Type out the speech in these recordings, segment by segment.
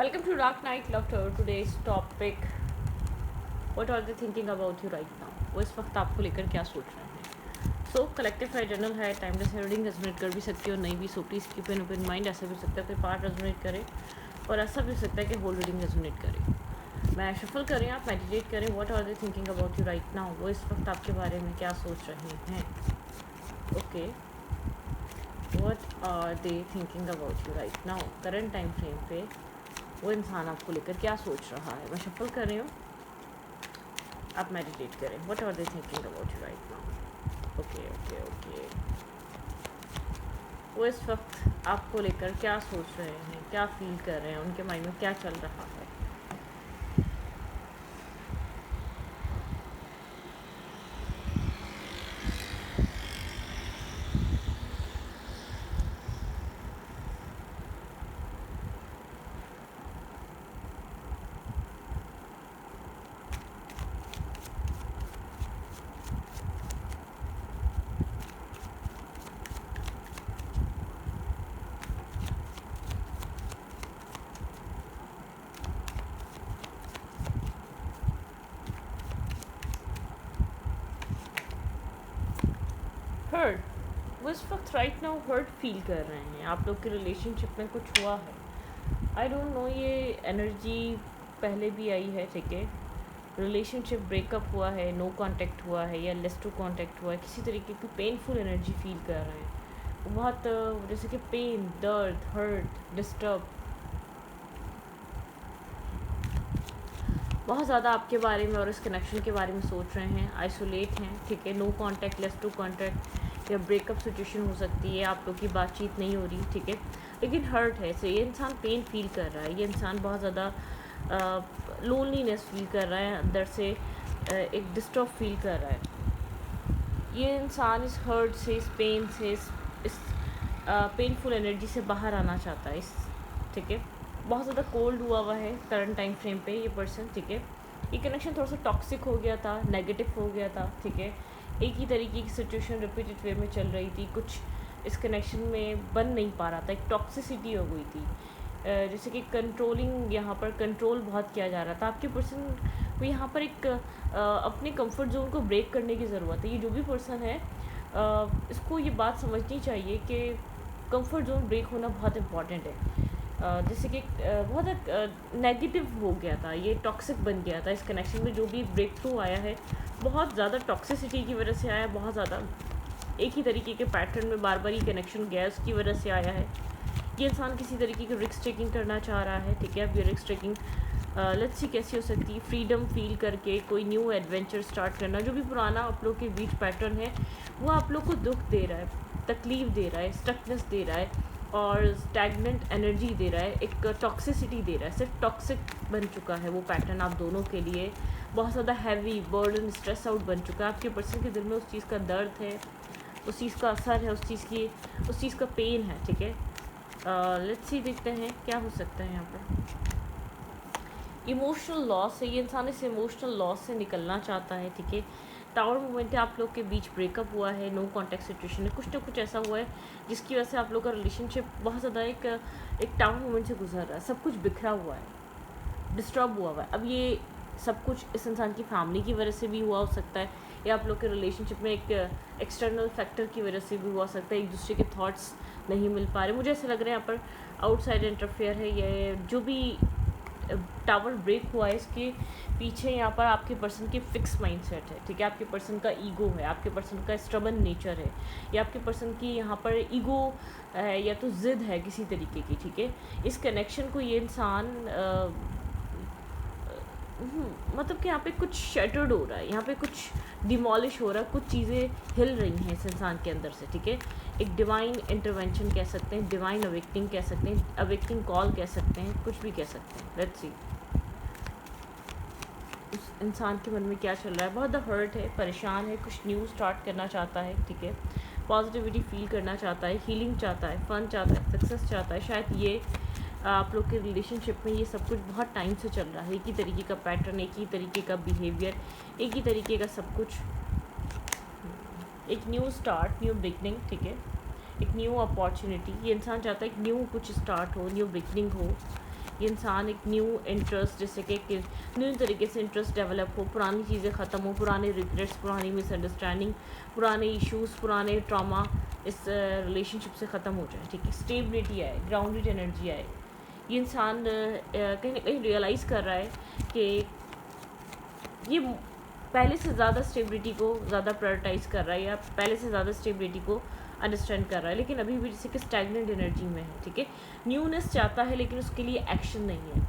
Welcome to Dark Night Laughter. Today's topic, what are they thinking about you right now? वो इस वक्त आपको लेकर क्या सोच रहे हैं? सो कलेक्टिव है, जनरल है, टाइमलेस है, रीडिंग रेजोनेट कर भी सकती है और नहीं भी. So please keep an open mind. ऐसा भी हो सकता है कोई पार्ट रेजोनेट करे और ऐसा भी हो सकता है कि होल रीडिंग रेजोनेट करे. मैं शफल करें, आप मेडिटेट करें. What are they thinking about you right now? वो इस वक्त आपके बारे में क्या सोच रहे हैं? Okay, what are they thinking about you right now? Current time frame पे वो इंसान आपको लेकर क्या सोच रहा है? मैं शफल कर रही हूँ, आप मेडिटेट करें. What are they thinking about you right now? Okay okay okay. वो इस वक्त आपको लेकर क्या सोच रहे हैं, क्या फील कर रहे हैं, उनके माइंड में क्या चल रहा है? हर्ट. वो इस वक्त राइट नाउ हर्ट फील कर रहे हैं. आप लोग के रिलेशनशिप में कुछ हुआ है. आई डोंट नो, ये एनर्जी पहले भी आई है, ठीक है. रिलेशनशिप ब्रेकअप हुआ है, नो कांटेक्ट हुआ है या लेस टू कांटेक्ट हुआ है, किसी तरीके की पेनफुल एनर्जी फील कर रहे हैं. बहुत जैसे कि पेन, दर्द, हर्ट, डिस्टर्ब, बहुत ज़्यादा आपके बारे में और इस कनेक्शन के बारे में सोच रहे हैं. आइसोलेट हैं, ठीक है. No contact, less to contact या ब्रेकअप सिचुएशन हो सकती है. आप लोग की बातचीत नहीं हो रही, ठीक है. लेकिन हर्ट है. सो ये इंसान पेन फील कर रहा है. ये इंसान बहुत ज़्यादा लोनलीनेस फील कर रहा है अंदर से. एक डिस्टर्ब फील कर रहा है. ये इंसान इस हर्ट से, इस पेन से, इस पेनफुल एनर्जी से बाहर आना चाहता है. इस, ठीक है. बहुत ज़्यादा कोल्ड हुआ है करंट टाइम फ्रेम पे ये पर्सन, ठीक है. ये कनेक्शन थोड़ा सा टॉक्सिक हो गया था, नेगेटिव हो गया था, ठीक है. एक ही तरीके की सिचुएशन रिपीटेड वे में चल रही थी. कुछ इस कनेक्शन में बन नहीं पा रहा था. एक टॉक्सिसिटी हो गई थी. जैसे कि कंट्रोलिंग, यहाँ पर कंट्रोल बहुत किया जा रहा था. आपके पर्सन को यहाँ पर एक अपने कंफर्ट जोन को ब्रेक करने की ज़रूरत है. ये जो भी पर्सन है, इसको ये बात समझनी चाहिए कि कंफर्ट जोन ब्रेक होना बहुत इम्पॉर्टेंट है. जैसे कि बहुत नेगेटिव हो गया था, ये टॉक्सिक बन गया था. इस कनेक्शन में जो भी ब्रेक थ्रू आया है, बहुत ज़्यादा टॉक्सिसिटी की वजह से आया. बहुत ज़्यादा एक ही तरीके के पैटर्न में बार बार ये कनेक्शन गया, उसकी वजह से आया है. ये इंसान किसी तरीके की रिस्क टेकिंग करना चाह रहा है, ठीक है. अब ये रिस्क टेकिंग लेट्स सी कैसी हो सकती है. फ्रीडम फील करके कोई न्यू एडवेंचर स्टार्ट करना. जो भी पुराना आप लोग के बीच पैटर्न है, वो आप लोग को दुख दे रहा है, तकलीफ़ दे रहा है, स्टकनेस दे रहा है और स्टैगनेंट एनर्जी दे रहा है. एक टॉक्सिसिटी दे रहा है. सिर्फ टॉक्सिक बन चुका है वो पैटर्न आप दोनों के लिए. बहुत ज़्यादा हैवी बर्डन, स्ट्रेस आउट बन चुका है. आपके पर्सन के दिल में उस चीज़ का दर्द है, उस चीज़ का असर है, उस चीज़ का पेन है, ठीक है. लेट्स सी, देखते हैं क्या हो सकता है यहाँ पर. इमोशनल लॉस है. ये इंसान इस इमोशनल लॉस से निकलना चाहता है, ठीक है. टावर मोमेंट है, आप लोग के बीच ब्रेकअप हुआ है, नो कॉन्टैक्ट सिचुएशन है. कुछ ना कुछ ऐसा हुआ है जिसकी वजह से आप लोग का रिलेशनशिप बहुत ज़्यादा एक टावर मोमेंट से गुजर रहा है. सब कुछ बिखरा हुआ है, डिस्टर्ब हुआ है. अब ये सब कुछ इस इंसान की फैमिली की वजह से भी हुआ हो सकता है, या आप लोग के रिलेशनशिप में एक एक्सटर्नल फैक्टर की वजह से भी हुआ हो सकता है. एक दूसरे के थॉट्स नहीं मिल पा रहे. मुझे ऐसा लग रहा है यहाँ पर आउटसाइड इंटरफेयर है. ये जो भी टावर ब्रेक हुआ है, इसके पीछे यहाँ पर आपके पर्सन की फिक्स माइंडसेट है, ठीक है. आपके पर्सन का ईगो है, आपके पर्सन का स्टबन नेचर है, या आपके पर्सन की यहाँ पर ईगो है या तो ज़िद है किसी तरीके की, ठीक है. इस कनेक्शन को ये इंसान मतलब कि यहाँ पे कुछ शटर्ड हो रहा है, यहाँ पे कुछ डिमोलिश हो रहा है, कुछ चीज़ें हिल रही हैं इस इंसान के अंदर से, ठीक है. एक डिवाइन इंटरवेंशन कह सकते हैं, डिवाइन अवेक्टिंग कह सकते हैं, अवेक्टिंग कॉल कह सकते हैं, कुछ भी कह सकते हैं. लेट्स सी उस इंसान के मन में क्या चल रहा है. बहुत हर्ट है, परेशान है, कुछ न्यू स्टार्ट करना चाहता है, ठीक है. पॉजिटिविटी फील करना चाहता है, हीलिंग चाहता है, फन चाहता है, सक्सेस चाहता है. शायद ये आप लोग के रिलेशनशिप में ये सब कुछ बहुत टाइम से चल रहा है. एक ही तरीके का पैटर्न, एक ही तरीके का बिहेवियर, एक ही तरीके का सब कुछ. एक न्यू स्टार्ट, न्यू बिगनिंग, ठीक है. एक न्यू अपॉर्चुनिटी. ये इंसान चाहता है एक न्यू कुछ स्टार्ट हो, न्यू बिगनिंग हो. ये इंसान एक न्यू इंटरेस्ट, जैसे कि न्यू तरीके से इंटरेस्ट डेवलप हो, पुरानी चीज़ें ख़त्म हो, पुराने रिग्रेट्स, पुरानी मिसअंडरस्टैंडिंग, पुराने इश्यूज़, पुराने ट्रॉमा इस रिलेशनशिप से ख़त्म हो जाए, ठीक है। स्टेबिलिटी आए, ग्राउंडेड एनर्जी आए। ये इंसान कहीं ना कहीं रियलाइज़ कर रहा है कि ये पहले से ज़्यादा स्टेबिलिटी को ज़्यादा प्रायोरिटाइज़ कर रहा है, या पहले से ज़्यादा स्टेबिलिटी को अंडरस्टैंड कर रहा है, लेकिन अभी भी जैसे कि स्टैगनेंट एनर्जी में है, ठीक है। न्यूनेस चाहता है लेकिन उसके लिए एक्शन नहीं है।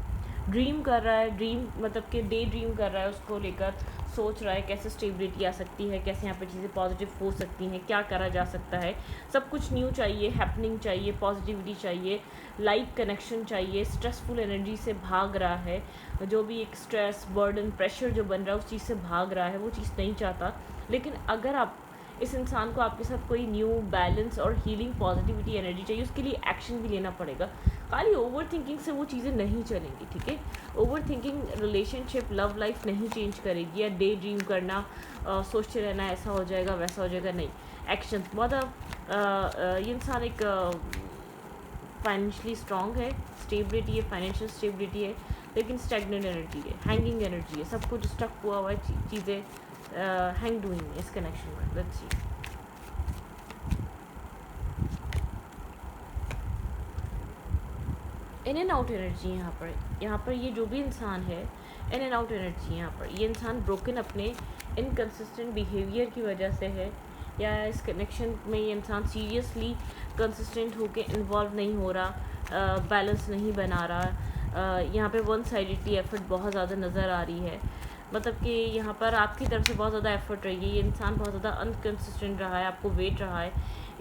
ड्रीम कर रहा है, ड्रीम मतलब कि डे ड्रीम कर रहा है, उसको लेकर सोच रहा है कैसे स्टेबिलिटी आ सकती है, कैसे यहाँ पे चीज़ें पॉजिटिव हो सकती हैं, क्या करा जा सकता है। सब कुछ न्यू चाहिए, हैपनिंग चाहिए, पॉजिटिविटी चाहिए, लाइट कनेक्शन चाहिए, स्ट्रेसफुल एनर्जी से भाग रहा है। जो भी एक स्ट्रेस, बर्डन, प्रेशर जो बन रहा है उस चीज़ से भाग रहा है, वो चीज़ नहीं चाहता। लेकिन अगर आप इस इंसान को आपके साथ कोई न्यू बैलेंस और हीलिंग पॉजिटिविटी एनर्जी चाहिए, उसके लिए एक्शन भी लेना पड़ेगा। खाली ओवर थिंकिंग से वो चीज़ें नहीं चलेंगी, ठीक है। Over thinking relationship, love life नहीं चेंज करेगी, या डे ड्रीम करना, सोचते रहना ऐसा हो जाएगा वैसा हो जाएगा, नहीं। एक्शन बहुत ये इंसान एक फाइनेंशियली स्ट्रॉन्ग है, स्टेबिलिटी है, फाइनेंशियल स्टेबिलिटी है, लेकिन स्टैगनेंट एनर्जी है, हैंगिंग एनर्जी है, सब कुछ स्टक हुआ हुआ है, चीज़ें हैंग डूइंग है इस कनेक्शन में। Let's see. In and out energy यहाँ पर ये जो भी इंसान है, इन एंड आउट एनर्जी यहाँ पर ये इंसान ब्रोकन अपने इनकन्सिस्टेंट बिहेवियर की वजह से है, या इस कनेक्शन में ये इंसान सीरियसली कंसिस्टेंट होके इन्वॉल्व नहीं हो रहा, बैलेंस नहीं बना रहा। यहाँ पे वन साइडेडली एफर्ट बहुत ज़्यादा नज़र आ रही है, मतलब कि यहाँ पर आपकी तरफ से बहुत ज़्यादा एफर्ट रही है, ये इंसान बहुत ज़्यादा अनकंसिस्टेंट रहा है, आपको वेट रहा है।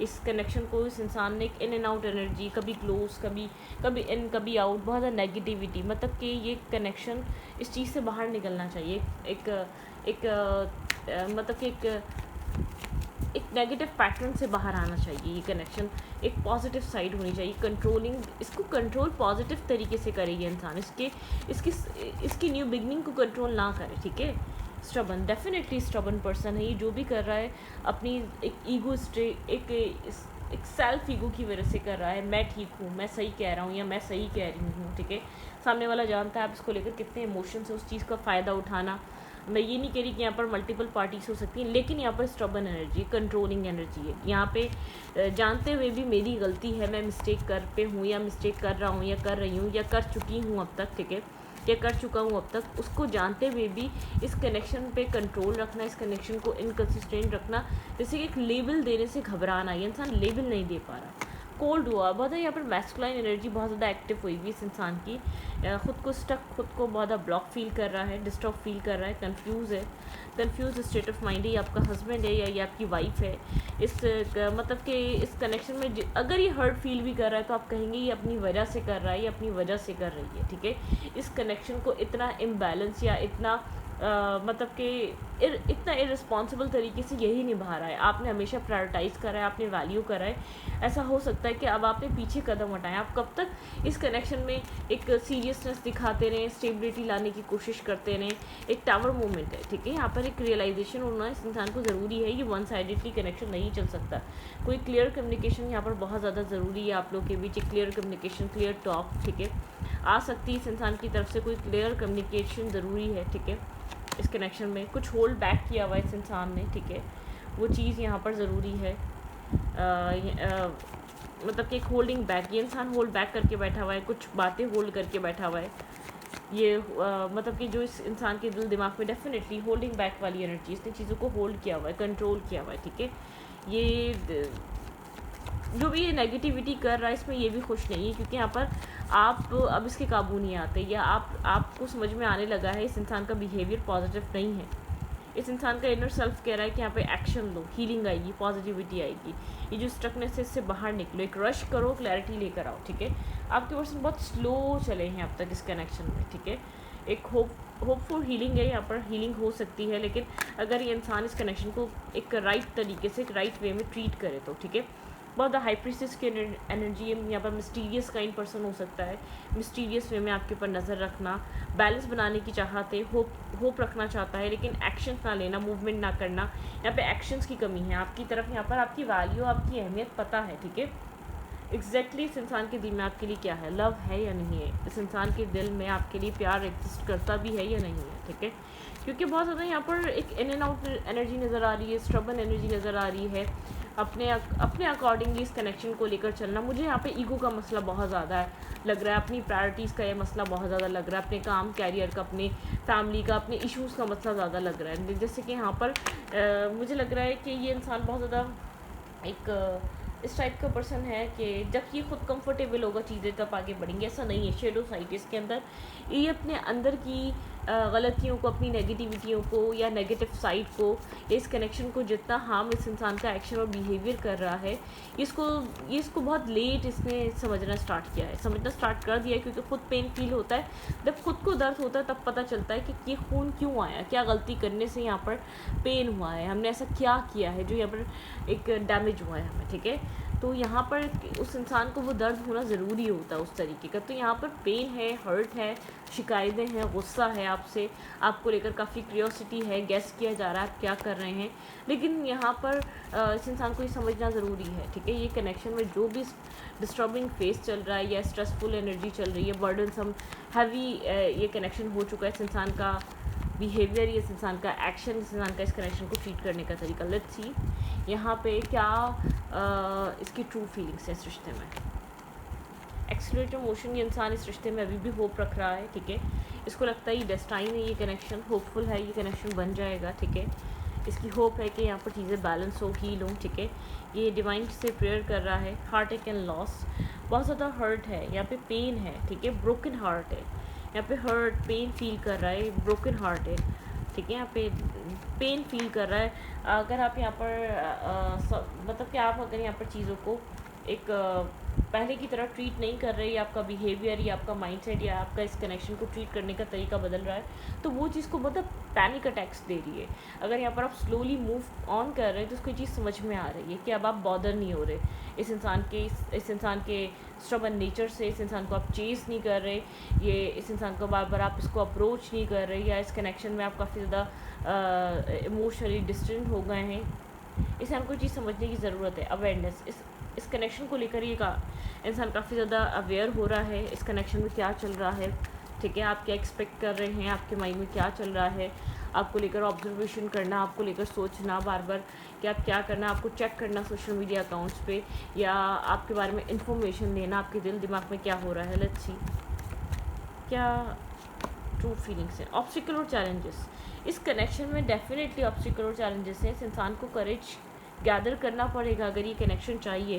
इस कनेक्शन को इस इंसान ने एक इन एंड आउट एनर्जी, कभी क्लोज, कभी इन कभी आउट, बहुत ज़्यादा नेगेटिविटी, मतलब कि ये कनेक्शन इस चीज़ से बाहर निकलना चाहिए। मतलब कि एक नेगेटिव पैटर्न से बाहर आना चाहिए। ये कनेक्शन एक पॉजिटिव साइड होनी चाहिए, कंट्रोलिंग, इसको कंट्रोल पॉजिटिव तरीके से करे ये इंसान, इसकी न्यू बिगनिंग को कंट्रोल ना करे, ठीक है। स्टबन, डेफिनेटली स्टबन पर्सन है ये, जो भी कर रहा है अपनी एक ईगो एक सेल्फ ईगो की वजह से कर रहा है। मैं ठीक हूँ, मैं सही कह रहा हूँ, या मैं सही कह रही हूँ, ठीक है। सामने वाला जानता है आप इसको लेकर कितने इमोशन से, उस चीज़ का फ़ायदा उठाना। मैं ये नहीं कह रही कि यहाँ पर मल्टीपल पार्टीज हो सकती हैं, लेकिन यहाँ पर स्टबन एनर्जी, कंट्रोलिंग एनर्जी है। यहाँ पे जानते हुए भी मेरी गलती है, मैं मिस्टेक कर पे हूँ, या मिस्टेक कर रहा हूँ, या कर रही हूँ, या कर चुकी हूँ अब तक, ठीक है, या कर चुका हूँ अब तक, उसको जानते हुए भी इस कनेक्शन पे कंट्रोल रखना, इस कनेक्शन को इनकंसिस्टेंट रखना, जैसे कि एक लेबल देने से घबराना। ये इंसान लेबल नहीं दे पा रहा, कोल्ड हुआ बहुत है। यहाँ पर मैस्कुलाइन एनर्जी बहुत ज़्यादा एक्टिव हुई हुई इस इंसान की, खुद को स्टक, खुद को बहुत ज़्यादा ब्लॉक फील कर रहा है, डिस्टर्ब फील कर रहा है, कंफ्यूज स्टेट ऑफ माइंड है। ये आपका हस्बैंड है या ये आपकी वाइफ है। मतलब कि इस कनेक्शन में अगर ये हर्ट फील भी कर रहा है तो आप कहेंगे ये अपनी वजह से कर रहा है, ये अपनी वजह से कर रही है, ठीक है। इस कनेक्शन को इतना इम्बैलेंस या इतना मतलब कि इतना इररिस्पॉन्सिबल तरीके से यही निभा रहा है। आपने हमेशा प्रायोरिटाइज़ करा है, आपने वैल्यू करा है। ऐसा हो सकता है कि अब आपने पीछे कदम उठाएं। आप कब तक इस कनेक्शन में एक सीरियसनेस दिखाते रहें, स्टेबिलिटी लाने की कोशिश करते रहें। एक टावर मूवमेंट है, ठीक है। यहाँ पर एक रियलाइजेशन होना इस इंसान को ज़रूरी है, ये वन साइडेडली कनेक्शन नहीं चल सकता। कोई क्लियर कम्युनिकेशन यहाँ पर बहुत ज़्यादा ज़रूरी है। आप लोग के बीच एक क्लियर कम्युनिकेशन, क्लियर टॉक, ठीक है, आ सकती है इस इंसान की तरफ से। कोई क्लियर कम्युनिकेशन ज़रूरी है, ठीक है। इस कनेक्शन में कुछ होल्ड बैक किया हुआ है इस इंसान ने, ठीक है, वो चीज़ यहाँ पर ज़रूरी है। मतलब कि एक होल्डिंग बैक, ये इंसान होल्ड बैक करके बैठा हुआ है, कुछ बातें होल्ड करके बैठा हुआ है। ये मतलब कि जो इस इंसान के दिल दिमाग में डेफिनेटली होल्डिंग बैक वाली एनर्जी, इसने चीज़ों को होल्ड किया हुआ है, कंट्रोल किया हुआ है, ठीक है। ये जो भी ये नेगेटिविटी कर रहा है इसमें ये भी खुश नहीं है, क्योंकि यहाँ पर आप अब इसके काबू नहीं आते, या आपको समझ में आने लगा है इस इंसान का बिहेवियर पॉजिटिव नहीं है। इस इंसान का इनर सेल्फ कह रहा है कि यहाँ पे एक्शन लो, हीलिंग आएगी, पॉजिटिविटी आएगी, ये जो स्ट्रकनेस है इससे बाहर निकलो, एक रश करो, क्लैरिटी लेकर आओ, ठीक है। आपके पर्सन बहुत स्लो चले हैं अब तक इस कनेक्शन में, ठीक है। एक होप फॉर हीलिंग है, यहाँ पर हीलिंग हो सकती है, लेकिन अगर ये इंसान इस कनेक्शन को एक राइट तरीके से, एक राइट वे में ट्रीट करे तो, ठीक है। बहुत हाई प्रीस्टेस की एनर्जी है यहाँ पर। मिस्टीरियस काइंड पर्सन हो सकता है, मिस्टीरियस वे में आपके ऊपर नज़र रखना, बैलेंस बनाने की चाहते, होप रखना चाहता है, लेकिन एक्शंस ना लेना, मूवमेंट ना करना। यहाँ पे एक्शंस की कमी है आपकी तरफ। यहाँ पर आपकी वैल्यू, आपकी अहमियत पता है, ठीक है। एग्जैक्टली इस इंसान के दिल में आपके लिए क्या है, लव है या नहीं है, इस इंसान के दिल में आपके लिए प्यार एग्जिस्ट करता भी है या नहीं है, ठीक है। क्योंकि बहुत ज़्यादा यहाँ पर एक इन एंड आउट एनर्जी नज़र आ रही है, स्ट्रबन एनर्जी नज़र आ रही है। अपने अकॉर्डिंगली इस कनेक्शन को लेकर चलना। मुझे यहाँ पे ईगो का मसला बहुत ज़्यादा है लग रहा है, अपनी प्रायोरिटीज़ का ये मसला बहुत ज़्यादा लग रहा है, अपने काम कैरियर का, अपने फैमिली का, अपने इश्यूज़ का मसला ज़्यादा लग रहा है। जैसे कि यहाँ पर मुझे लग रहा है कि ये इंसान बहुत ज़्यादा एक इस टाइप का पर्सन है कि जब ये खुद कंफर्टेबल होगा चीज़ें तब आगे बढ़ेंगे। ऐसा नहीं है। शेडो साइड इसके अंदर ये अपने अंदर की गलतियों को, अपनी नेगेटिविटियों को या नेगेटिव साइड को, इस कनेक्शन को जितना हार्म इस इंसान का एक्शन और बिहेवियर कर रहा है, इसको बहुत लेट इसने समझना स्टार्ट कर दिया है। क्योंकि खुद पेन फील होता है, जब खुद को दर्द होता है तब पता चलता है कि ये खून क्यों आया, क्या गलती करने से यहाँ पर पेन हुआ है, हमने ऐसा क्या किया है जो यहाँ पर एक डैमेज हुआ है हमें, ठीक है। तो यहाँ पर उस इंसान को वो दर्द होना ज़रूरी होता है उस तरीके का। तो यहाँ पर पेन है, हर्ट है, शिकायतें हैं, गुस्सा है आपसे, आपको लेकर काफ़ी क्यूरियोसिटी है, गेस किया जा रहा है आप क्या कर रहे हैं। लेकिन यहाँ पर इस इंसान को ये समझना ज़रूरी है, ठीक है। ये कनेक्शन में जो भी डिस्टर्बिंग फेस चल रहा है या स्ट्रेसफुल एनर्जी चल रही है, बर्डनसम हैवी ये कनेक्शन हो चुका है, इस इंसान का बिहेवियर, इस इंसान का एक्शन, इस इंसान का इस कनेक्शन को ट्रीट करने का तरीका। लेट्स सी यहाँ पे क्या इसकी ट्रू फीलिंग्स है इस रिश्ते में। एक्सीलरेटिव मोशन, ये इंसान इस रिश्ते में अभी भी होप रख रहा है, ठीक है। इसको लगता है ये डेस्टाइन है, ये कनेक्शन होपफुल है, ये कनेक्शन बन जाएगा, ठीक है। इसकी होप है कि यहाँ पर चीज़ें बैलेंस हो, हील हों, ठीक है। ये डिवाइन से प्रेयर कर रहा है। हार्ट अटैक एंड लॉस, बहुत ज़्यादा हर्ट है यहाँ पे, पेन है, ठीक है, ब्रोकन हार्ट है यहाँ पे, हर्ट पेन फील कर रहा है, ब्रोकन हार्ट है, ठीक है। यहाँ पे पेन फील कर रहा है। अगर आप यहाँ पर मतलब कि आप अगर यहाँ पर चीज़ों को एक पहले की तरह ट्रीट नहीं कर रहे, या आपका बिहेवियर या आपका माइंडसेट या आपका इस कनेक्शन को ट्रीट करने का तरीका बदल रहा है, तो वो चीज़ को मतलब पैनिक अटैक्स दे रही है। अगर यहाँ पर आप स्लोली मूव ऑन कर रहे हैं तो उसको चीज़ समझ में आ रही है कि अब आप बॉदर नहीं हो रहे इस इंसान के स्ट्रबन नेचर से, इस इंसान को आप चेज़ नहीं कर रहे, ये इस इंसान को बार बार आप इसको अप्रोच नहीं कर रहे, या इस कनेक्शन में आप काफ़ी ज़्यादा इमोशनली डिस्टेंट हो गए हैं। इसे हमको चीज़ समझने की ज़रूरत है, अवेयरनेस। इस कनेक्शन को लेकर ये इंसान काफ़ी ज़्यादा अवेयर हो रहा है, इस कनेक्शन में क्या चल रहा है, ठीक है। आप क्या एक्सपेक्ट कर रहे हैं, आपके माइंड में क्या चल रहा है, आपको लेकर ऑब्जर्वेशन करना, आपको लेकर सोचना बार बार कि आप क्या करना, आपको चेक करना सोशल मीडिया अकाउंट्स पे, या आपके बारे में इंफॉर्मेशन लेना, आपके दिल दिमाग में क्या हो रहा है। लेट्स सी क्या ट्रू फीलिंग्स हैं। ऑब्स्टिकल और चैलेंजेस, इस कनेक्शन में डेफिनेटली ऑब्स्टिकल और चैलेंजेस हैं। इस इंसान को करेज गैदर करना पड़ेगा अगर ये कनेक्शन चाहिए।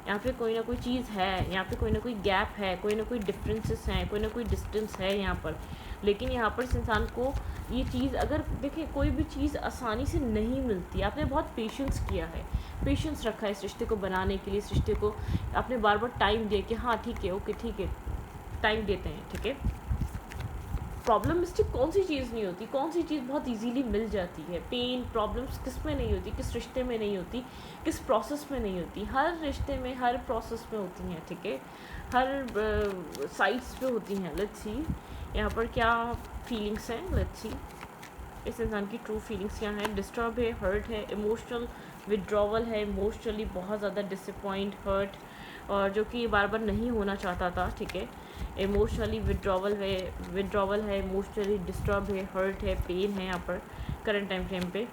यहाँ पे कोई ना कोई चीज़ है, यहाँ पे कोई ना कोई गैप है, कोई ना कोई डिफरेंसेस हैं, कोई ना कोई डिस्टेंस है यहाँ पर। लेकिन यहाँ पर इस इंसान को ये चीज़, अगर देखिए कोई भी चीज़ आसानी से नहीं मिलती, आपने बहुत पेशेंस किया है, पेशेंस रखा है इस रिश्ते को बनाने के लिए, इस रिश्ते को आपने बार बार टाइम दिया कि हाँ ठीक है, ओके ठीक है, टाइम देते हैं, ठीक है। प्रॉब्लमिस्टिक कौन सी चीज़ नहीं होती, कौन सी चीज़ बहुत इजीली मिल जाती है। पेन प्रॉब्लम्स किस में नहीं होती, किस रिश्ते में नहीं होती, किस प्रोसेस में नहीं होती। हर रिश्ते में, हर प्रोसेस में होती हैं, ठीक है, हर साइड्स पे होती हैं। लेट्स सी यहाँ पर क्या फीलिंग्स हैं। लेट्स सी इस इंसान की ट्रू फीलिंग्स क्या हैं। डिस्टर्ब है, हर्ट है, इमोशनल विड्रॉवल है, इमोशनली बहुत ज़्यादा डिसअपॉइंट, हर्ट, और जो कि बार बार नहीं होना चाहता था, ठीक है। इमोशनली विड्रॉवल है, इमोशनली डिस्टर्ब है, हर्ट है, पेन है यहाँ पर करंट टाइम फ्रेम पे।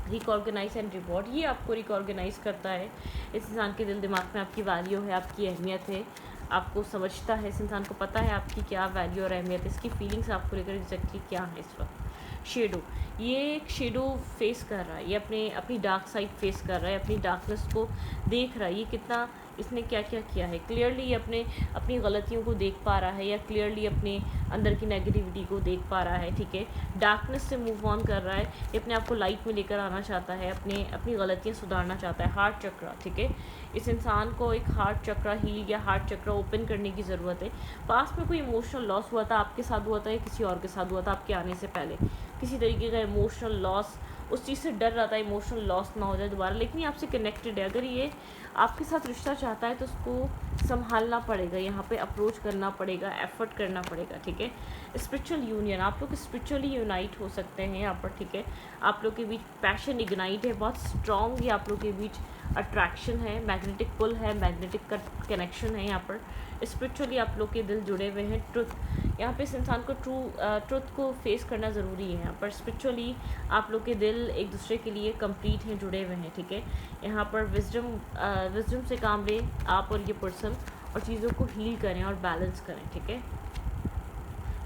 रिकॉर्गनाइज एंड रिवॉर्ड, ये आपको रिकॉर्गनाइज करता है। इस इंसान के दिल दिमाग में आपकी वैल्यू है, आपकी अहमियत है, आपको समझता है, इस इंसान को पता है आपकी क्या वैल्यू और अहमियत है, इसकी फीलिंग्स आपको लेकर एग्जैक्टली क्या है इस वक्त। शेडो, ये एक शेडो फेस कर रहा है, ये अपनी डार्क साइड फेस कर रहा है, अपनी डार्कनेस को देख रहा है, ये कितना इसने क्या क्या किया है। क्लियरली ये अपनी गलतियों को देख पा रहा है, या क्लियरली अपने अंदर की नेगेटिविटी को देख पा रहा है, ठीक है। डार्कनेस से मूव ऑन कर रहा है, ये अपने आप को लाइट में लेकर आना चाहता है, अपनी गलतियाँ सुधारना चाहता है। हार्ट चक्र, ठीक है, इस इंसान को एक हार्ट चक्र हील या हार्ट चक्र ओपन करने की ज़रूरत है। पास में कोई इमोशनल लॉस हुआ था, आपके साथ हुआ था या किसी और के साथ हुआ था, आपके आने से पहले किसी तरीके का इमोशनल लॉस, उस चीज़ से डर रहा था इमोशनल लॉस ना हो जाए दोबारा, लेकिन ये आपसे कनेक्टेड है। अगर ये आपके साथ रिश्ता चाहता है तो उसको संभालना पड़ेगा, यहाँ पे अप्रोच करना पड़ेगा, एफर्ट करना पड़ेगा, ठीक है। स्पिरिचुअल यूनियन, आप लोग स्पिरिचुअली यूनाइट हो सकते हैं यहाँ पर, ठीक है। आप लोग के बीच पैशन इग्नाइट है, बहुत स्ट्रॉन्ग है आप लोग के बीच अट्रैक्शन है, मैग्नेटिक पुल है, मैग्नेटिक कनेक्शन है। यहाँ पर स्पिरिचुअली आप लोग के दिल जुड़े हुए हैं। ट्रुथ, यहाँ पे इस इंसान को ट्रुथ को फेस करना ज़रूरी है। यहाँ पर स्पिरिचुअली आप लोग के दिल एक दूसरे के लिए कंप्लीट हैं, जुड़े हुए हैं, ठीक है। यहाँ पर विजडम से काम लें आप और ये पर्सन, और चीज़ों को हील करें और बैलेंस करें, ठीक है।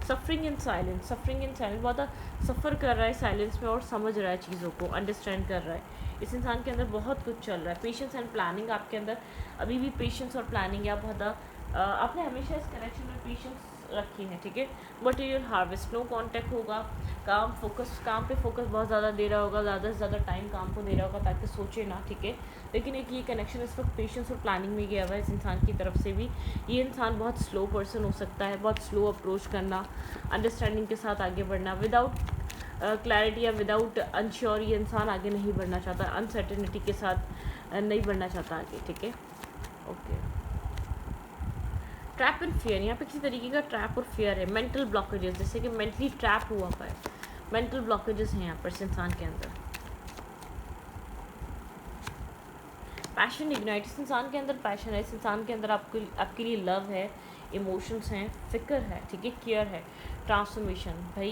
सफरिंग इन साइलेंस, बहुत सफ़र कर रहा है साइलेंस में और समझ रहा है चीज़ों को, अंडरस्टैंड कर रहा है। इस इंसान के अंदर बहुत कुछ चल रहा है। पेशेंस एंड प्लानिंग आपके अंदर अभी भी पेशेंस और प्लानिंग है। बहुत आपने हमेशा इस कनेक्शन में पेशेंस रखी है, ठीक है। मटेरियल हार्वेस्ट, नो कांटेक्ट होगा, काम पे फोकस बहुत ज़्यादा दे रहा होगा, ज़्यादा से ज़्यादा टाइम काम को दे रहा होगा ताकि सोचे ना, ठीक है। लेकिन एक ये कनेक्शन इस वक्त पेशेंस और प्लानिंग में गया हुआ है इस इंसान की तरफ से भी। ये इंसान बहुत स्लो पर्सन हो सकता है, बहुत स्लो अप्रोच करना, अंडरस्टैंडिंग के साथ आगे बढ़ना, विदाउट क्लैरिटी या विदाउट अनश्योर ये इंसान आगे नहीं बढ़ना चाहता, अनसर्टेनिटी के साथ नहीं बढ़ना चाहता आगे, ठीक है। ओके, ट्रैप एंड फियर, यहाँ पे किसी तरीके का ट्रैप और फियर है। मेंटल ब्लॉकेजेस, जैसे कि मेंटली ट्रैप हुआ हुआ है, मेंटल ब्लॉकेजेस हैं यहाँ पर इस इंसान के अंदर। पैशन इग्नाइट, इस इंसान के अंदर पैशन है, इस इंसान के अंदर आपके लिए लव है, इमोशंस हैं, फिक्र है, ठीक है, केयर है, ट्रांसफॉर्मेशन। भाई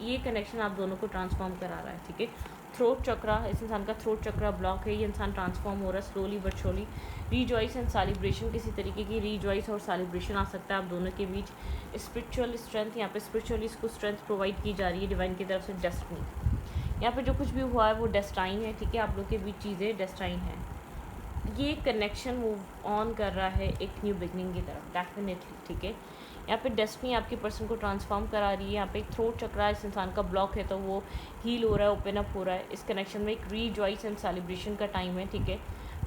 ये कनेक्शन आप दोनों को ट्रांसफॉर्म करा रहा है, ठीक है। थ्रोट चक्रा, इस इंसान का थ्रोट चक्रा ब्लॉक है, ये इंसान ट्रांसफॉर्म हो रहा है slowly but surely. Rejoice and celebration, किसी तरीके की रीजॉइस और सेलिब्रेशन आ सकता है आप दोनों के बीच। स्पिरिचुअल स्ट्रेंथ, यहाँ पे स्पिरिचुअली इसको स्ट्रेंथ प्रोवाइड की जा रही है डिवाइन की तरफ से। डेस्टिनी, यहाँ पे जो कुछ भी हुआ है वो डेस्टाइन है, ठीक है। आप लोग के बीच चीज़ें डेस्टाइन है। ये कनेक्शन मूव ऑन कर रहा है एक न्यू बिगनिंग की तरफ, डेफिनेटली, ठीक है। यहाँ पे डेस्टिनी आपके पर्सन को ट्रांसफॉर्म करा रही है। यहाँ पे एक थ्रोट चक्रा इस इंसान का ब्लॉक है तो वो हील हो रहा है, ओपन अप हो रहा है। इस कनेक्शन में एक रीजॉइस एंड सेलिब्रेशन का टाइम है, ठीक है।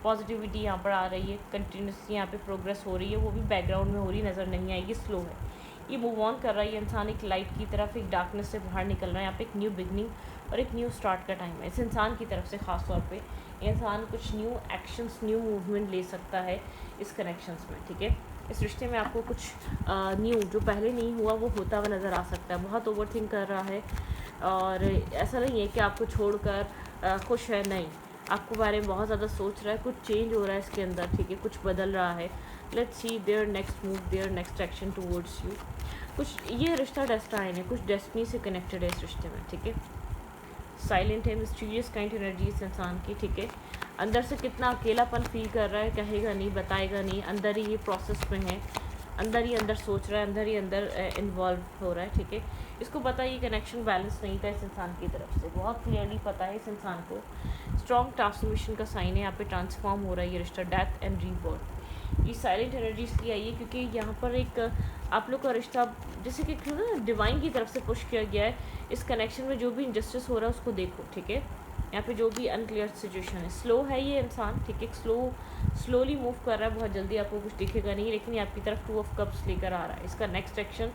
पॉजिटिविटी यहाँ पर आ रही है, कंटिन्यूसली यहाँ पे प्रोग्रेस हो रही है, वो भी बैकग्राउंड में हो रही नज़र नहीं आएगी, स्लो है। ये मूव ऑन कर रहा है ये इंसान एक लाइट की तरफ, एक डार्कनेस से बाहर निकल रहा है। यहाँ पे एक न्यू बिगनिंग और एक न्यू स्टार्ट का टाइम है इस इंसान की तरफ से। ख़ास तौर पे इंसान कुछ न्यू एक्शंस, न्यू मूवमेंट ले सकता है इस कनेक्शंस में, ठीक है। इस रिश्ते में आपको कुछ न्यू जो पहले नहीं हुआ वो होता हुआ नज़र आ सकता है। बहुत ओवरथिंक कर रहा है और ऐसा नहीं है कि आपको छोड़कर खुश है, नहीं, आपको बारे में बहुत ज़्यादा सोच रहा है, कुछ चेंज हो रहा है इसके अंदर, ठीक है, कुछ बदल रहा है। Let's see their next move, their next action towards you. कुछ ये रिश्ता डेस्टाइन है, कुछ डेस्टिनी से कनेक्टेड है इस रिश्ते में, ठीक है। साइलेंट है, मिस्टीरियस काइंड एनर्जी इस इंसान की, ठीक है। अंदर से कितना अकेलापन फील कर रहा है, कहेगा नहीं, बताएगा नहीं, अंदर ही ये प्रोसेस में है, अंदर ही अंदर सोच रहा है, अंदर ही अंदर इन्वॉल्व हो रहा है, ठीक है। इसको पता है ये कनेक्शन बैलेंस नहीं था इस इंसान की तरफ से, बहुत क्लियरली पता है इस इंसान को। स्ट्रॉन्ग ट्रांसफॉर्मेशन का साइन है, यहाँ पे ट्रांसफॉर्म हो रहा है ये रिश्ता, डेथ एंड रीबर्थ। ये साइलेंट एनर्जी इसलिए आई है क्योंकि यहाँ पर एक आप लोग का रिश्ता जैसे कि डिवाइन की तरफ से पुश किया गया है। इस कनेक्शन में जो भी इंजस्टिस हो रहा है उसको देखो, ठीक है। यहाँ पे जो भी अनक्लियर सिचुएशन है, स्लो है ये इंसान, ठीक है, स्लोली मूव कर रहा है, बहुत जल्दी आपको कुछ दिखेगा नहीं, लेकिन ये आपकी तरफ 2 ऑफ कप्स लेकर आ रहा है। इसका नेक्स्ट एक्शन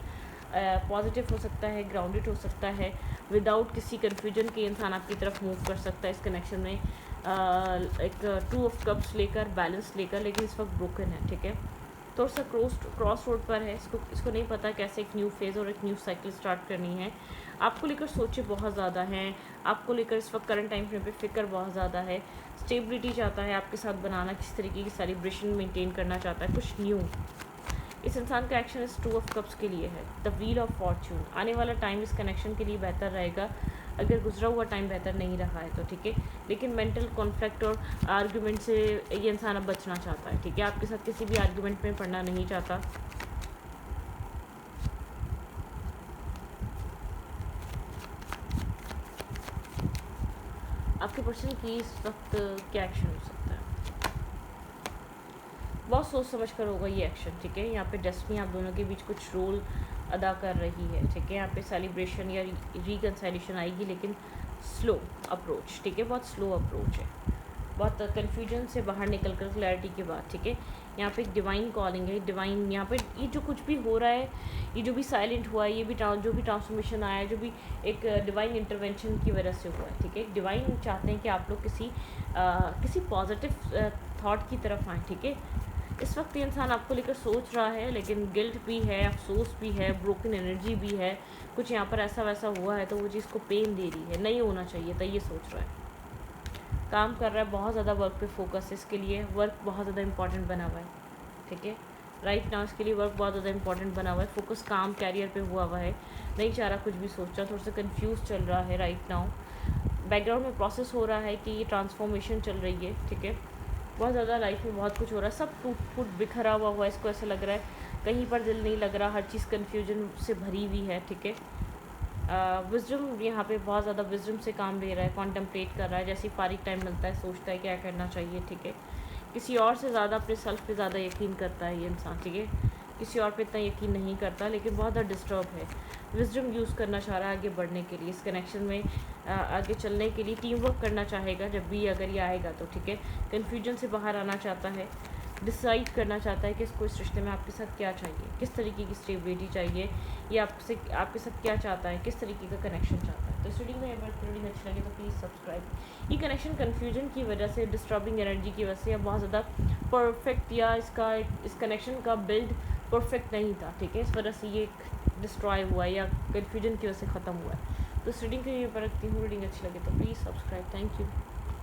पॉजिटिव हो सकता है, ग्राउंडेड हो सकता है, विदाउट किसी कन्फ्यूजन के इंसान आपकी तरफ मूव कर सकता है इस कनेक्शन में। एक 2 ऑफ कप्स लेकर, बैलेंस लेकर, लेकिन इस वक्त ब्रोकन है, ठीक है। थोड़ा सा क्रॉस रोड पर है, इसको नहीं पता कैसे एक न्यू फेज़ और एक न्यू साइकिल स्टार्ट करनी है। आपको लेकर सोचे बहुत ज़्यादा हैं, आपको लेकर इस वक्त करंट टाइम फ्रेम पे फिक्र बहुत ज़्यादा है, स्टेबिलिटी चाहता है आपके साथ बनाना, किस तरीके की सेलिब्रेशन मेंटेन करना चाहता है, कुछ न्यू। इस इंसान का एक्शन इस 2 ऑफ कप्स के लिए है, द व्हील ऑफ फॉर्च्यून। आने वाला टाइम इस कनेक्शन के लिए बेहतर रहेगा, अगर गुजरा हुआ टाइम बेहतर नहीं रहा है तो, ठीक है। लेकिन मेंटल कॉन्फ्लिक्ट और आर्ग्यूमेंट से ये इंसान अब बचना चाहता है, ठीक है। आपके साथ किसी भी आर्ग्यूमेंट में पड़ना नहीं चाहता। आपके पर्सन की इस वक्त क्या एक्शन हो सकता है, बहुत सोच समझ कर होगा ये एक्शन, ठीक है। यहाँ पे डेस्टिनी आप दोनों के बीच कुछ रोल अदा कर रही है, ठीक है। यहाँ पे सेलिब्रेशन या रिकन्साइलेशन आएगी, लेकिन स्लो अप्रोच, ठीक है, बहुत स्लो अप्रोच है, बहुत कन्फ्यूजन से बाहर निकल कर क्लैरिटी के बाद, ठीक है। यहाँ पे एक डिवाइन कॉलिंग है, डिवाइन यहाँ पे ये जो कुछ भी हो रहा है, ये जो भी साइलेंट हुआ है, ये भी जो भी ट्रांसफॉर्मेशन आया है, जो भी एक डिवाइन इंटरवेंशन की वजह से हुआ है, ठीक है। डिवाइन चाहते हैं कि आप लोग किसी पॉजिटिव थॉट की तरफ आएँ, ठीक है। इस वक्त ये इंसान आपको लेकर सोच रहा है, लेकिन गिल्ट भी है, अफसोस भी है, ब्रोकन एनर्जी भी है, कुछ यहाँ पर ऐसा वैसा हुआ है तो वो चीज़ को पेन दे रही है, नहीं होना चाहिए था, ये सोच रहा है। काम कर रहा है, बहुत ज़्यादा वर्क पे फोकस है, इसके लिए वर्क बहुत ज़्यादा इंपॉर्टेंट बना हुआ है, ठीक है। राइट नाउ इसके लिए वर्क बहुत ज़्यादा इंपॉर्टेंट बना हुआ है, फोकस काम कैरियर पे हुआ है, नहीं चाह रहा कुछ भी सोच रहा, थोड़ा सा कंफ्यूज चल रहा है राइट नाउ। बैकग्राउंड में प्रोसेस हो रहा है कि ये ट्रांसफॉर्मेशन चल रही है, ठीक है। बहुत ज़्यादा लाइफ में बहुत कुछ हो रहा है, सब टूट फूट बिखरा हुआ हुआ है, इसको ऐसा लग रहा है कहीं पर दिल नहीं लग रहा, हर चीज़ कन्फ्यूजन से भरी हुई है, ठीक है। विज़डम यहाँ पे बहुत ज़्यादा विज़डम से काम ले रहा है, कॉन्टम्पलेट कर रहा है, जैसे फारिग टाइम मिलता है सोचता है क्या करना चाहिए, ठीक है। किसी और से ज़्यादा अपने सेल्फ पे ज़्यादा यकीन करता है ये इंसान, ठीक है। किसी और पे इतना यकीन नहीं करता, लेकिन बहुत ज़्यादा डिस्टर्ब है। विज़डम यूज़ करना चाह रहा है आगे बढ़ने के लिए, इस कनेक्शन में आगे चलने के लिए टीम वर्क करना चाहेगा जब भी अगर ये आएगा तो, ठीक है। कन्फ्यूजन से बाहर आना चाहता है, डिसाइड करना चाहता है कि इसको इस रिश्ते में आपके साथ क्या चाहिए, किस तरीके की स्टेबिलिटी चाहिए, ये आपसे आपके साथ क्या चाहता है, किस तरीके का कनेक्शन चाहता है। तो इस वीडियो में अगर रीडिंग अच्छी लगे तो प्लीज़ सब्सक्राइब। ये कनेक्शन कन्फ्यूजन की वजह से, डिस्टर्बिंग एनर्जी की वजह से, या बहुत ज़्यादा परफेक्ट या इस कनेक्शन का बिल्ड परफेक्ट नहीं था, ठीक है। इस वजह से ये डिस्ट्रॉय हुआ है या कन्फ्यूजन की वजह से ख़त्म हुआ है। तो इस रीडिंग के लिए पर रखती हूँ, रीडिंग अच्छी लगे तो प्लीज़ सब्सक्राइब। Thank you.